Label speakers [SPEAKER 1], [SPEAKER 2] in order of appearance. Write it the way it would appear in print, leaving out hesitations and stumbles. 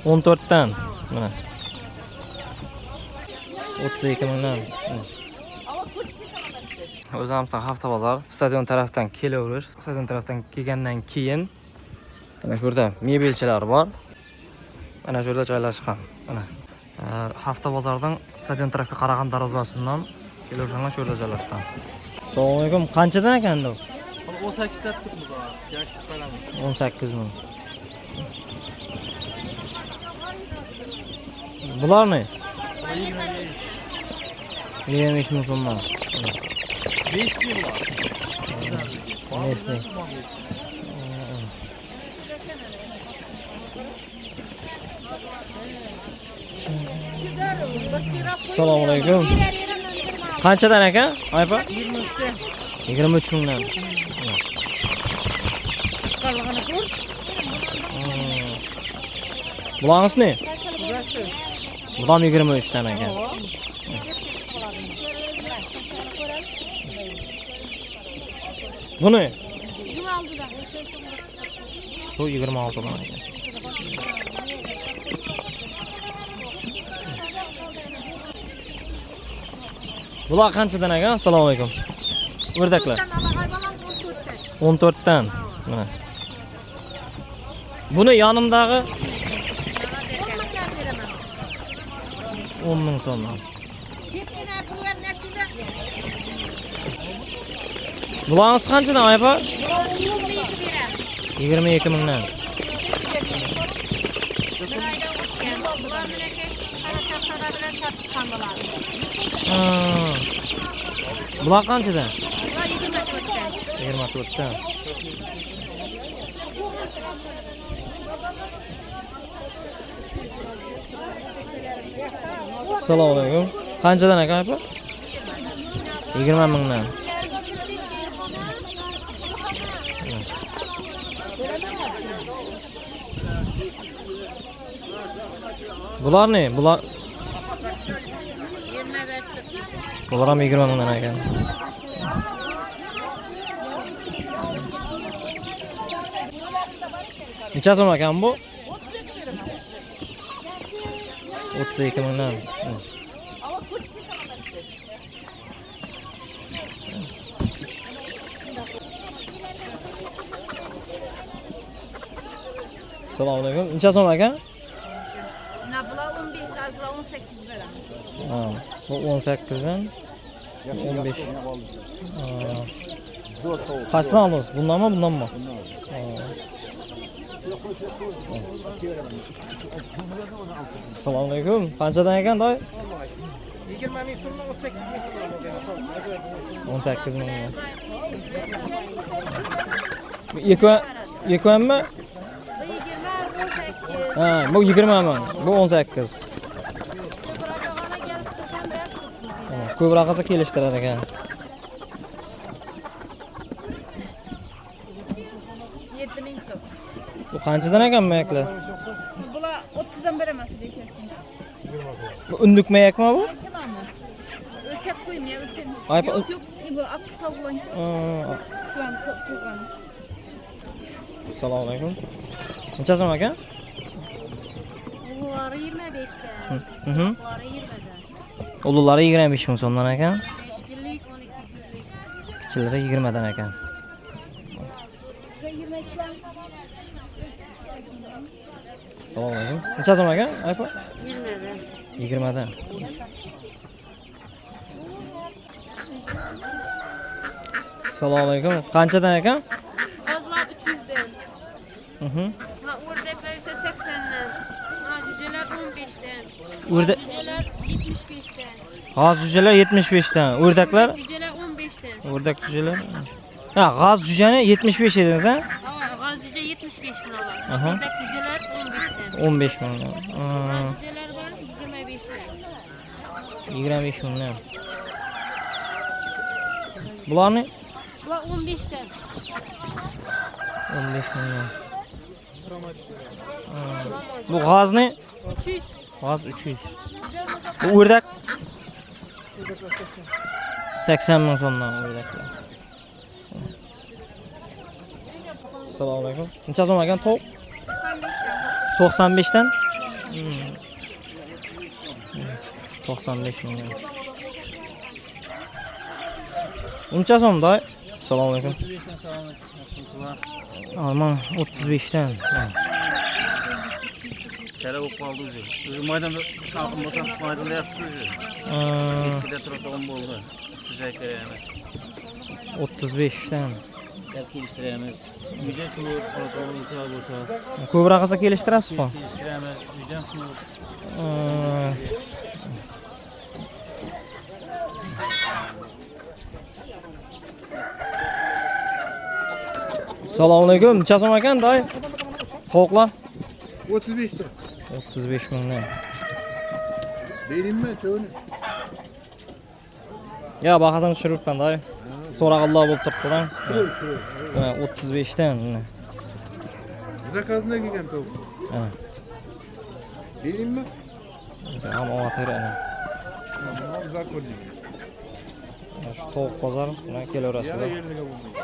[SPEAKER 1] 14 dan. Mana. 32 mingdan. O'zimiz hafta bozor stadion tarafdan kelaverib, stadion tarafdan kelgandan keyin mana shu yerda mebelchilar bor. Mana shu yerda joylashgan. Mana hafta bozordan stadion tarafga qaragan darvozasidan kelaversanlar shu yerda joylashgan. Assalomu alaykum. Qanchadan ekan bu?
[SPEAKER 2] 18 ta tutibmiz ha. Yoshlik qilamiz.
[SPEAKER 1] 18 ming. Bular ne? 25 ming so'mdan.
[SPEAKER 2] 5 ming bor.
[SPEAKER 1] Nesne. Assalomu alaykum. Qanchadan ekan? Aypa? 23 mingdan. Bularınız ne? Bular 23 dan ekan. Bu ne?
[SPEAKER 3] 26'da.
[SPEAKER 1] Şu 26 dan ekan. Bular qanchadan ekan? Assalomu alaykum. O'rdaklar. 14 dan. Mana. Buni yonimdagi 10 ming so'mdan. Bularınız qanchadan aypa? 22 mingdan. Bular qanchadan? 24 dan. Assalomu alaykum. Qanchadan ekan aypa? 20 mingdan. Bular ne? Bular ham 20 mingdan ekan. Necha so'm ekan bu? 32 mingdan. Assalomu alaykum. Necha so'm ekan?
[SPEAKER 3] Bular 15, bular 18 beramiz.
[SPEAKER 1] Ha, bu 18 dan 15. Kaçdan aldınız? Bundan mı, bundan mı? Assalomu alaykum. Qanchadan ekan, doy?
[SPEAKER 2] 20 ming so'mdan 18 ming so'mdan.
[SPEAKER 1] 18 ming. Yekvanmi? Ha, bu 20 ming. Bu 18. Ko'proq qilsa kelishtirar ekan.
[SPEAKER 3] 7 ming so'm.
[SPEAKER 1] Bu qanchadan ekan mayaklar?
[SPEAKER 3] Bular 30 dan beraman lekin.
[SPEAKER 1] Bu unduk mayakmi bu?
[SPEAKER 3] Ölçek koyayım ya, ölçek.
[SPEAKER 1] Ay,
[SPEAKER 3] Yok yok, bu aklı tavlanca. Şu an to'g'an.
[SPEAKER 1] Assalomu alaykum. Necha so'm ekan?
[SPEAKER 4] Ululari 25 dan.
[SPEAKER 1] Mhm.
[SPEAKER 4] Ululari 20 dan.
[SPEAKER 1] Ululari 25 ming so'mdan ekan.
[SPEAKER 4] 5 kunlik, 12 kunlik.
[SPEAKER 1] Kichilari 20 dan ekan. Assalomu alaykum. Necha so'm ekan? Aypa? 20 dan. Assalomu alaykum. Qanchadan ekan?
[SPEAKER 4] Qozlar 300 dan.
[SPEAKER 1] Mhm.
[SPEAKER 4] Ha, o'rdaklar esa 80 dan. Ha, jujalar 15 dan.
[SPEAKER 1] O'rdak
[SPEAKER 4] Jujalar 75 dan.
[SPEAKER 1] g'oz jujalar 75 dan. O'rdaklar?
[SPEAKER 4] Jujalar 15 dan.
[SPEAKER 1] O'rdak jujalar. Ha, g'oz jujani 75 dedingiz, ha?
[SPEAKER 4] Ha, g'oz juja 75 bunalar.
[SPEAKER 1] Aha.
[SPEAKER 4] O'rdak jujalar 15 dan.
[SPEAKER 1] 15 ming.
[SPEAKER 4] Jujalar bor 25 dan.
[SPEAKER 1] 25 mingdan. Bularni
[SPEAKER 4] Bular 15 dan.
[SPEAKER 1] 15 mingdan. Bu g'ozni?
[SPEAKER 4] 300.
[SPEAKER 1] G'oz 300. Bu o'rdak 80 ming so'mdan o'rdaklar. Assalomu alaykum. Necha so'm ekan tovuq? 95 dan. 95 milyon. Uncha so'm day? Assalomu alaykum.
[SPEAKER 2] 35'ten sağlamak. Nasılsınız?
[SPEAKER 1] Alman 35'ten.
[SPEAKER 2] Kere bu kaldı ucu. Ucu maydanda salkın olsa maydanda yaptı ucu. 8 litre tohum oldu. Sıcak veremez.
[SPEAKER 1] 35'ten.
[SPEAKER 2] Sel geliştiremez. Müden kulur, protokolun uçağı olsa.
[SPEAKER 1] Ko'proq qilsa kelishtirasiz-ku.
[SPEAKER 2] Geliştiremez. Müden kulur.
[SPEAKER 1] Assalomu alaykum. Necha so'm ekan day? Qo'qlar
[SPEAKER 5] 35 'ta.
[SPEAKER 1] 35 mingdan.
[SPEAKER 5] Vereyim mi çoğunu?
[SPEAKER 1] Ya bahasini tushiribman day. So'rag'anlar bo'lib turibdi-da.
[SPEAKER 5] Şuraya.
[SPEAKER 1] 35'ten.
[SPEAKER 5] Zakazına gelgen tavuk.
[SPEAKER 1] Ha.
[SPEAKER 5] Vereyim mi?
[SPEAKER 1] Ham ovatır ana.
[SPEAKER 5] Tamam, zakon değil.
[SPEAKER 1] Shu tovuq bozor bilan kelaverasizlar.
[SPEAKER 5] Yerine bulmayın.